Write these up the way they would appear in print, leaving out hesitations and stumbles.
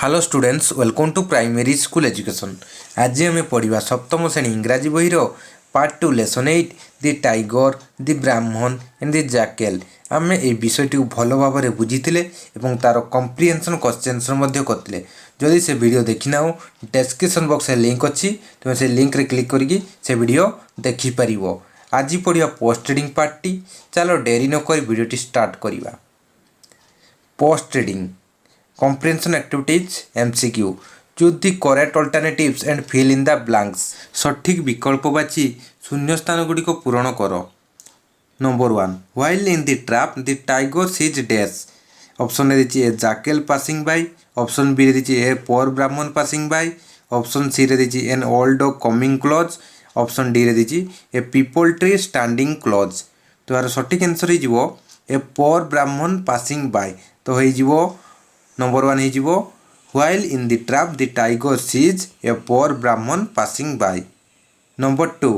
Hello students welcome to primary school education. आज आम पढ़ा सप्तम श्रेणी इंग्राजी बहीर part 2 lesson 8 the tiger the Brahmin and the Jekyll. आम ये विषयटी भल भाव में बुझीते और तार कम्प्रिहेंशन क्वेश्चन करते। जदि से वीडियो देखी ना डिस्क्रिप्शन बॉक्स लिंक अच्छी तुम से लिंक रे क्लिक करके से वीडियो देखिपर। आज पढ़ा पोस्ट ट्रेडिंग पार्ट टी। चलो डेरी नक वीडियो स्टार्ट करवा। Post trading comprehension activities MCQ choose the correct alternatives and fill in the blanks। सठिक विकल्प बाची शून्य स्थान गुड़ी को पूरण कर। Number 1 while in the trap the tiger sees dash। Option A the a jackal passing by. Option B the a poor Brahmin passing by. Option C the an old dog coming close. Option D the a peepal tree standing close. तो यार सठिक answer हो ए poor Brahmin passing bye. तो हो number 1 हो while in the trap the tiger sees a poor Brahmin passing by. Number 2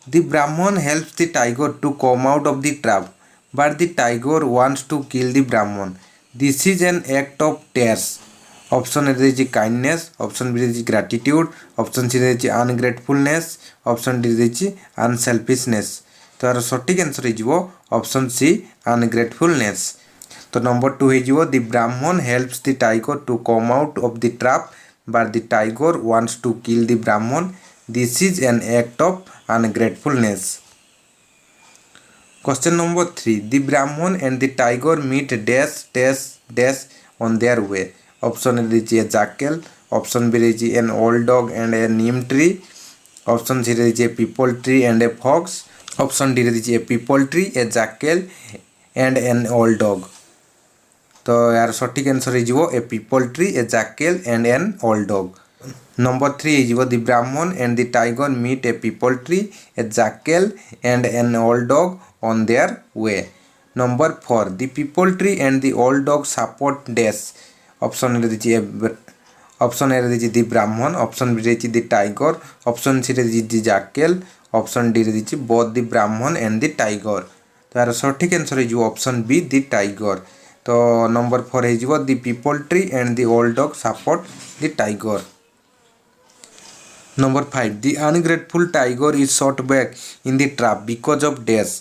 the Brahmin helps the tiger to come out of the trap but the tiger wants to kill the Brahmin. This is an act of tears. Option A the kindness. Option B the gratitude. Option C the ungratefulness. Option D the unselfishness. तो यार सठिक answer हो option C अनग्रेटफुलनेस। तो number 2 हो the Brahmin helps the tiger to come out of the trap but the tiger wants to kill the Brahmin. This is an act of ungratefulness. Question number 3 the Brahmin and the tiger meet dash dash dash on their way. Option A the a jackal. Option B the an old dog and a neem tree. Option C the a peepal tree and a fox. Option D the a peepal tree a jackal and an old dog. तो यार सठिक answer हो a peepal tree a jackal and an old dog. Number 3 हो the Brahmin and the tiger meet a peepal tree a jackal and an old dog on their way. Number 4 the peepal tree and the old dog support dash. Option A the the Brahmin. Option B the the tiger. Option C the the jackal. Option D the both the Brahmin and the tiger. तो यार सठिक answer हो option B the tiger. तो number 4 हो the peepal tree and the old dog support the tiger. Number 5 the ungrateful tiger is shot back in the trap because of dash.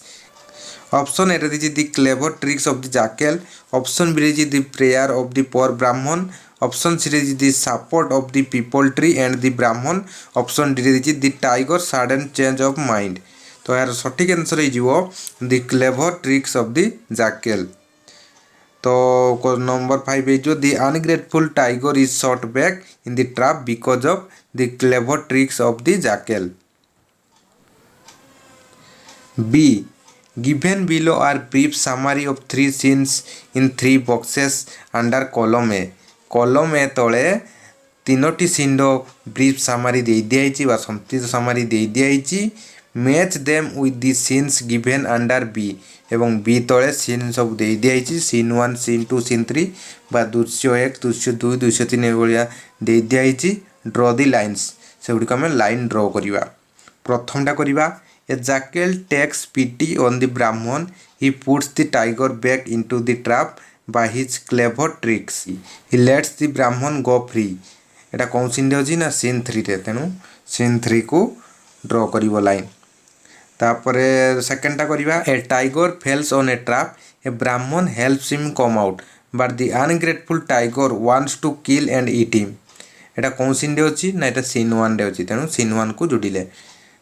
Option A the the clever tricks of the jackal. Option B the the prayer of the poor Brahmin. Option C the the support of the peepal tree and the Brahmin. Option D the the tiger sudden change of mind. तो यार सठिक answer हो the clever tricks of the jackal. तो number 5 हो the ungrateful tiger is shot back in the trap because of the clever tricks of the jackal. B given below are brief summary of 3 scenes in 3 boxes under column A. Column A तले 3टी scene brief summary दे दिया संक्षिप्त summary दे दिया। Match them with the scenes given under B एवं B तले scene सब दे दिया। सीन 1 सीन 2 सीन 3 बा 201 202 203 भाया दे दिया। ड्र द लाइन्स से गुड़ी आम लाइन ड्र करवा। प्रथमटा करवा ए Jekyll takes pity on the ब्राह्मण he puts the tiger back into the trap by his clever tricks he let's the ब्राह्मण गो फ्री। एटा कौन सीन अच्छी ना सीन 3 रे। तेणु सीन 3 को ड्र कर लाइन। तापरे सेकेंडटा करवा a tiger falls on a trap a Brahmin helps him come out but the ungrateful tiger wants to kill and eat him. एटा कौन सीन अच्छी ना ये सीन 1 रे अच्छी। तेणु सीन 1 को जोड़िले।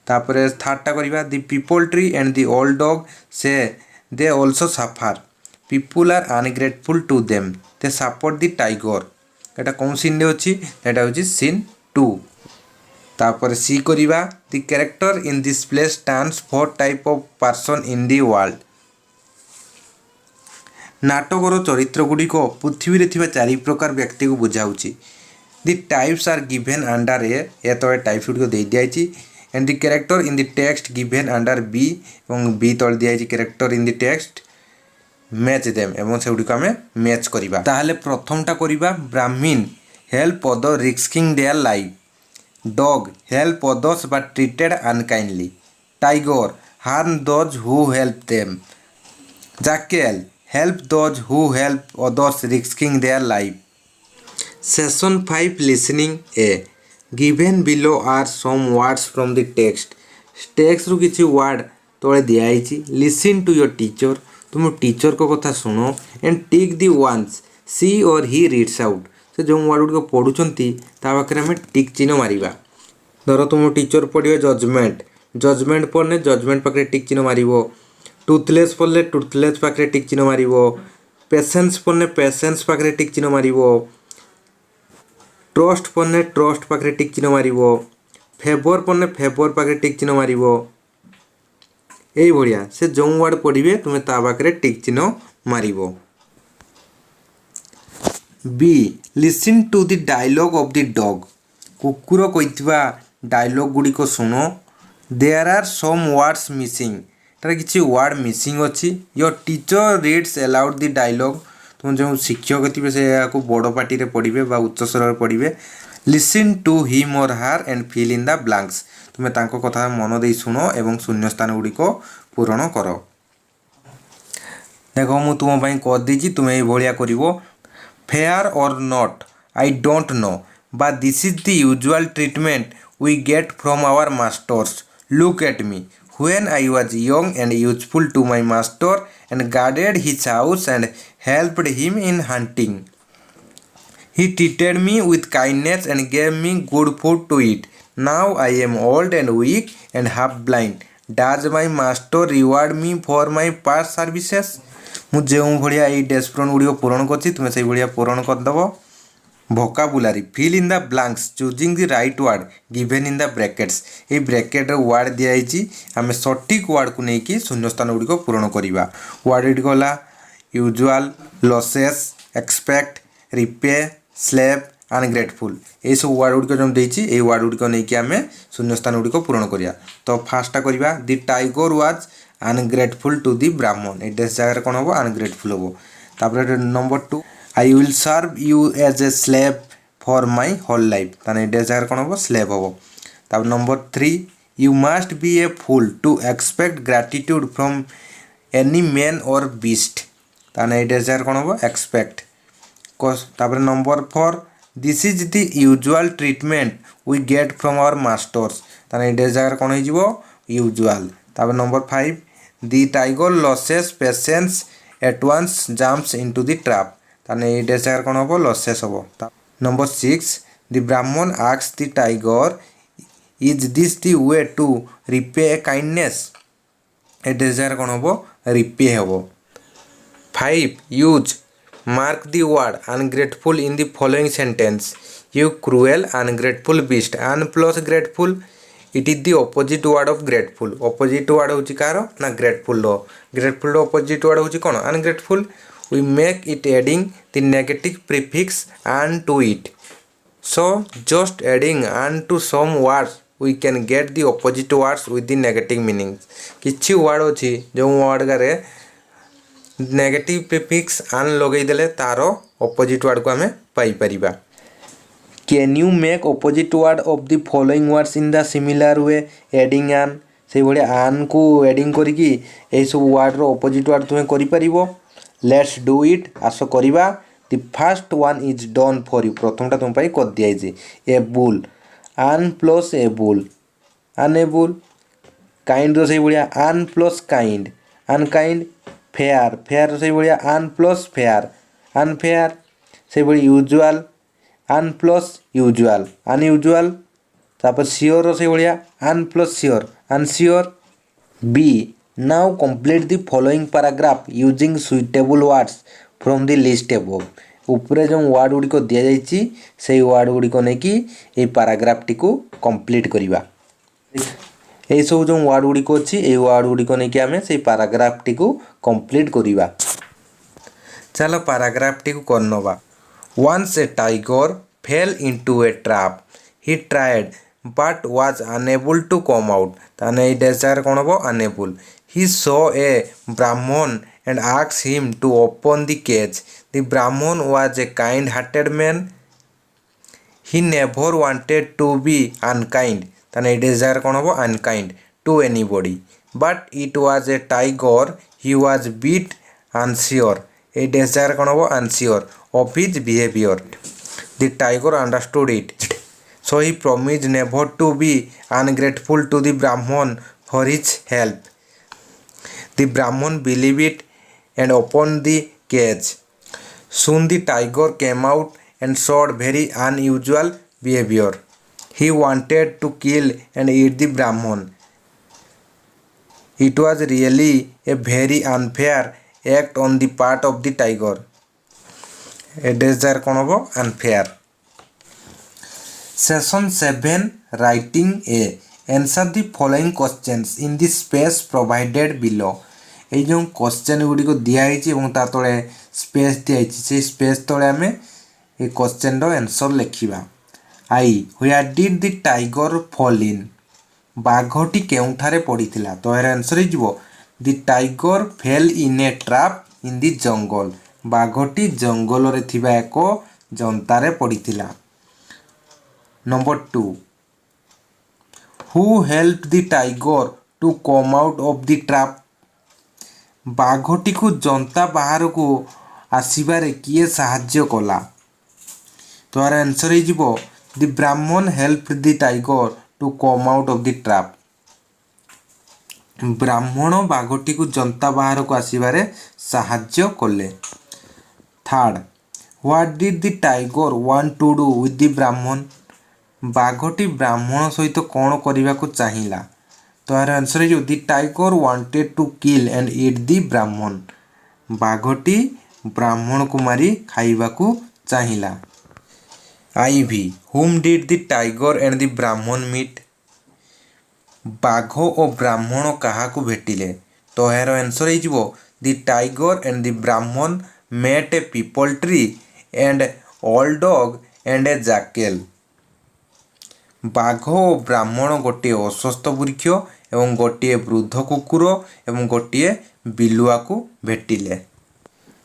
तापरे थर्डटा करवा the peepal tree and the old dog say they also suffer people are ungrateful to them they support the tiger. एटा कौन सीन अच्छी ना हूँ सीन 2। तापर सी करवा the character in this play stands 4 type of person in the world. नाटकर चरित्र गुड़िक पृथ्वी रे 4 प्रकार व्यक्ति को बुझाऊँगी। The types are given under A तले टाइप्स गुड़िक दे दिया। And the character in the text given under B और बी तले दिखाई character in the text match them एवं से गुड़िक आम मैच करवा। ताहले प्रथमटा करवा ब्राह्मण help other risking their life. Dog help others but treated unkindly. Tiger harm those who help them. Jackal help those who help others risking their life. Session 5 Listening A. Given below are some words from the text. Text रु किसी word तले दिखाई listen to your teacher तुम teacher को कथा शुण and tick the ones सी और he reads out से जो वर्ड गुड़ पढ़ुंट पाखे आम टिक चिन्ह मारिबा धर तुम टीचर पढ़े जजमेंट जजमेंट पढ़ने जजमेंट पाखे टिक चिन्ह मार टुथलेस पढ़ले टुथलेस पाखे टिक चिन्ह मार पेसेंस पढ़ने पेसेंस पाखे टिक चिन्ह मार ट्रस्ट पढ़ने ट्रस्ट पाखे टिक चिन्ह मार फेवर पढ़ने फेवर पाखे टिक चिन्ह मार यही से जो वर्ड पढ़े तुम्हें पाखे टिक चिन्ह मार B listen to the dialogue of the dog कुकुर कही डायलॉग गुड़िक शुण there are some words missing तार किसी वर्ड मिसिंग अच्छी your teacher reads aloud the dialogue तुम जो शिक्षक थे से बड़ पार्टी पढ़े उच्च स्वर पढ़े लिसन टू हिम और her and fill in the blanks तुम्हें कथा मन दे शुण और शून्य स्थान गुड़िक पूरण कर देख मु तुम कर देती तुम्हें ये कर फेयर और not I don't know but this is the usual treatment we get from our masters look at me when I was young and useful to my master and guarded his house and helped him in hunting. He treated me with kindness and gave me good food to eat. Now I am old and weak and half blind. Does my master reward me for my past services? ମୁଁ ଯେଉଁ ଭଳିଆ ଏଇ ଡେସ୍ପ୍ରୋନ୍ ଗୁଡ଼ିକ ପୂରଣ କରିଛି ତୁମେ ସେଇ ଭଳିଆ ପୂରଣ କରିଦେବ vocabulary fill in the blanks choosing the right word given in the brackets ଏଇ ବ୍ରାକେଟ୍ରେ ୱାର୍ଡ଼ ଦିଆଯାଇଛି ଆମେ ସଠିକ୍ ୱାର୍ଡ଼କୁ ନେଇକି ଶୂନ୍ୟସ୍ଥାନ ଗୁଡ଼ିକ ପୂରଣ କରିବା ୱାର୍ଡ଼ ଗୁଡ଼ିକ ହେଲା ୟୁଜୁଆଲ୍ ଲସେସ୍ ଏକ୍ସପେକ୍ଟ ରିପେ ସ୍ଲେଭ୍ ଅନଗ୍ରେଟଫୁଲ୍ ଏଇସବୁ ୱାର୍ଡ଼ ଗୁଡ଼ିକ ଯେଉଁ ଦେଇଛି ଏଇ ୱାର୍ଡ଼ ଗୁଡ଼ିକ ନେଇକି ଆମେ ଶୂନ୍ୟସ୍ଥାନ ଗୁଡ଼ିକ ପୂରଣ କରିବା ତ ଫାର୍ଷ୍ଟଟା କରିବା ଦି ଟାଇଗର ୱାଜ୍ ଅନଗ୍ରେଟଫୁଲ୍ ଟୁ ଦି ବ୍ରାହ୍ମଣ এই ଡେସ୍ ଜାଗାରେ କ'ଣ ହେବ ଅନଗ୍ରେଟଫୁଲ୍ ହେବ ତାପରେ number 2 I will serve you as a slave for my whole life ताने डे जगह कौन हो slave हो तब number 3 you must be a fool to expect gratitude from any man or beast ताने डे जगह कौन हो expect तब number 4 this is the usual treatment we get from our masters ताने डे जगह कौन हो जीवो usual तब number 5 the tiger loses patience at once jumps into the trap ताने ये जगह कौन हम लसेस हम number 6 the Brahmin asks the tiger is this the way to repay a kindness ये जगह कौन हम रिपे हम 5 use mark the word ungrateful in the following sentence you cruel ungrateful beast un plus grateful it is the opposite word of grateful opposite word हूँ कार ना grateful grateful opposite word हूँ कौन ungrateful we make it adding the negative prefix "an" to it. So just adding "an" to some words we can get the opposite words with the negative meanings. किछि word अछि जो word गारे negative prefix "an" लगै देले तारो opposite word को हमें पाई परिबा Can you make opposite word of the following words in the similar way adding "an" से भलिया "an" को एडिंग करिकि एई सब वर्ड रो opposite word तुमे करि परिबो लेट्स डू इट आस करिबा the first one is done for you प्रथमटा तुम पाई कर दिया जे able un plus able unable kind रो सही बढिया un plus kind unkind fair fair सही बढिया अन प्लस फेयर अनफेयर सही बढिया usual un plus usual unusual तापर श्योर रो सही बढिया un plus sure unsure B Now complete the following paragraph using suitable words from the list above. ऊपर जो वर्ड गुड़िक दि जाइए से वर्ड गुड़िक नहीं ये पाराग्राफ टी को कंप्लीट करवा यही सब जो वर्ड गुड़िक अच्छी ये वर्ड गुड़िक नहीं आम से पाराग्राफ टी को कंप्लीट करवा चलो पाराग्राफ टी को करनवा Once a tiger fell into a trap. He tried but was unable to come out. ताने ये डेजर कौन हो unable. He saw a Brahman and asked him to open the cage. The Brahman was a kind-hearted man. He never wanted to be unkind. ताने desire कौन हो unkind to anybody. But it was a tiger. He was bit unsure. A desire कौन हो unsure of his behavior. The tiger understood it. So he promised never to be ungrateful to the Brahman for his help. The Brahman believed it and opened the cage. Soon the tiger came out and showed very unusual behavior. He wanted to kill and eat the Brahman. It was really a very unfair act on the part of the tiger. It is there kon hobo unfair. Session 7 writing A. Answer the following questions in the space provided below. এই ଯେଉଁ question ଗୁଡ଼ିକ ଦିଆହେଇଛି ଏବଂ ତା ତଳେ space ଦିଆହେଇଛି ସେଇ space ତଳେ ଆମେ এই କ୍ୱେଶ୍ଚନ୍ର ଆନ୍ସର୍ ଲେଖିବା। I where did the tiger fall in? ବାଘଟି କେଉଁଠାରେ ପଡ଼ିଥିଲା? ତ ଏହାର ଆନ୍ସର୍ ହେଇଯିବ the tiger fell in a trap in the jungle. ବାଘଟି ଜଙ୍ଗଲରେ ଥିବା ଏକ ଜନ୍ତାରେ ପଡ଼ିଥିଲା। Number 2 who help the tiger to come out of the trap? ବାଘଟିକୁ ଜନ୍ତା ବାହାରକୁ ଆସିବାରେ କିଏ ସାହାଯ୍ୟ କଲା? ତ ଏହାର ଆନ୍ସର୍ ହେଇଯିବ the Brahmin help the tiger to come out of the trap. ବ୍ରାହ୍ମଣ ବାଘଟିକୁ ଜନ୍ତା ବାହାରକୁ ଆସିବାରେ ସାହାଯ୍ୟ କଲେ। Third what did the tiger want to do with the Brahmin? ବାଘଟି ବ୍ରାହ୍ମଣ ସହିତ କ'ଣ କରିବାକୁ ଚାହିଁଲା? ତ ଏହାର ଆନ୍ସର୍ ହେଇଯିବ the tiger wanted to kill and eat the Brahmin. ବାଘଟି ବ୍ରାହ୍ମଣକୁ ମାରି ଖାଇବାକୁ ଚାହିଁଲା। IV whom did the tiger and the Brahmin meet? ବାଘ ଓ ବ୍ରାହ୍ମଣ କାହାକୁ ଭେଟିଲେ? ତ ଏହାର ଆନ୍ସର୍ ହେଇଯିବ the tiger and the Brahmin met a peepal tree and old dog and a jackal. ବାଘ ଓ ବ୍ରାହ୍ମଣ ଗୋଟିଏ ଅଶ୍ୱସ୍ଥ ବୃକ୍ଷ ଏବଂ ଗୋଟିଏ ବୃଦ୍ଧ କୁକୁର ଏବଂ ଗୋଟିଏ ବିଲୁଆକୁ ଭେଟିଲେ।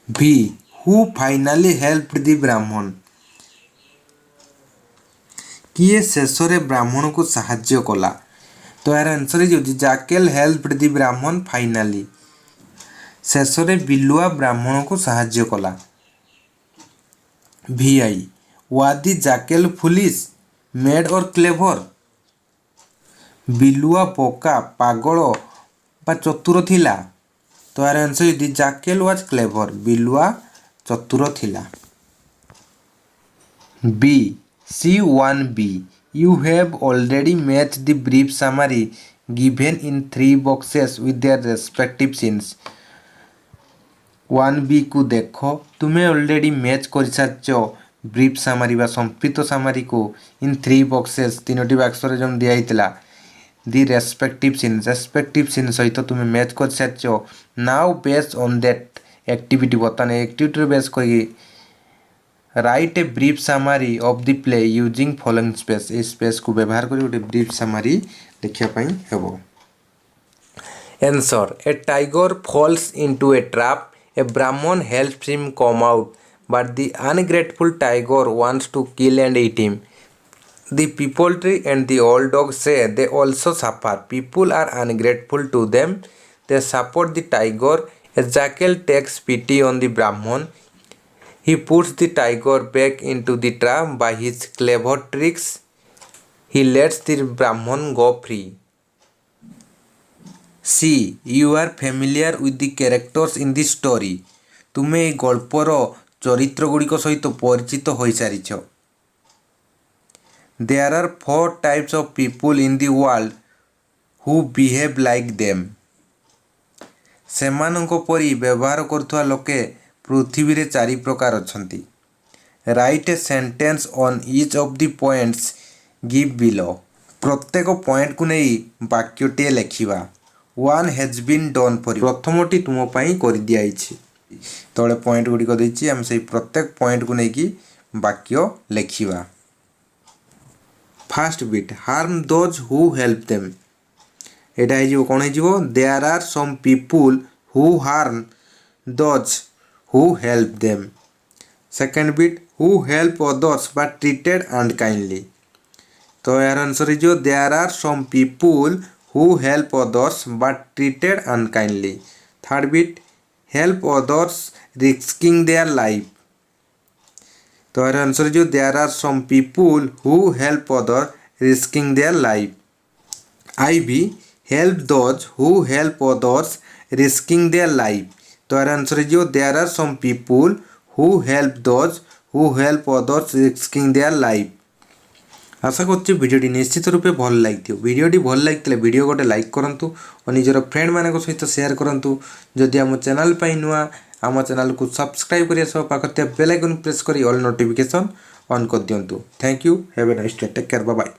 ଭି ହୁ ଫାଇନାଲି ହେଲ୍ପଡ୍ ଦି ବ୍ରାହ୍ମଣ? କିଏ ଶେଷରେ ବ୍ରାହ୍ମଣକୁ ସାହାଯ୍ୟ କଲା? ତ ଏହାର ଆନ୍ସର୍ ହେଇଯିବ ଦି ଜାକେଲ୍ ହେଲ୍ପଡ୍ ଦି ବ୍ରାହ୍ମଣ ଫାଇନାଲି। ଶେଷରେ ବିଲୁଆ ବ୍ରାହ୍ମଣକୁ ସାହାଯ୍ୟ କଲା। VI was the jackal foolish mad or clever? ବିଲୁଆ ବୋକା ପାଗଳ ବା ଚତୁର ଥିଲା? ତ ଏହାର answer the jackal was clever. ବିଲୁଆ ଚତୁର ଥିଲା। ବି C1b You have already matched the brief summary given in 3 boxes with their respective scenes. 1b को देखो तुम्हें ऑलरेडी मैच कर सारिछ ब्रीफ सामारी बा संक्षिप्त सामारी को इन 3 बॉक्सेस तीनोटी बॉक्स रे जम दिया हितला दी रेस्पेक्टिव सीन सहित तुम्हें मैच कर सारिछ। Now based on that activity बर्तमान एक्टिविटी बेस करी write a brief summary of the play using following space. ए स्पेस को व्यवहार करी गोटे ब्रीफ सामारी लिखिया पई हेबो। Answer a tiger falls into a trap a Brahmin helps him come out but the ungrateful tiger wants to kill and eat him. The peepal tree and the old dog say they also suffer people are ungrateful to them they support the tiger a jackal takes pity on the brahman. He puts the tiger back into the trap by his clever tricks. He lets the Brahman go free. C. You are familiar with the characters in this story. तुमे ए गल्पर चरित्र गुड़िक सहित परिचित हो सारिछ। There are 4 types of people in the world who behave like them. सेमानंको परी व्यवहार करथुआ लोके पृथ्वी रे 4 प्रकार अछंती। Write a sentence on each of the points give below. प्रत्येक पॉइंट को नहीं वाक्यटे लेखिबा। 1 has been done for you. प्रथमटी तुम पई कर दिया आइछि। तळे पॉइंट गुडी को दैछि हम सेही प्रत्येक पॉइंट को नहीं कि वाक्य लेखिबा। First bit harm those who help them. एटा है जो कोन है जो there are some people who harm those who help them. Second bit who help others but treated unkindly. तो यार आंसर है जो there are some people who help others but treated unkindly. Third bit help others risking their life. तो यार answer जो there are some people who help other risking their life. I भी help those who help others risking their life. तो यार answer जो there are some people who help those who help others risking their life. आशा कर भिडियोटी निश्चित रूपे भल लगी भिडियोटी भल लगी भिडियो गोटे लाइक करूँ और निजर फ्रेंड मान सहित शेयर करूँ। जदि आम चैनल नुआ आम चैनल को सब्सक्राइब करिया सब पाखर बेल आइकन प्रेस कर ऑल नोटिफिकेशन ऑन कर दिंतु। Thank you have a nice day take care bye bye.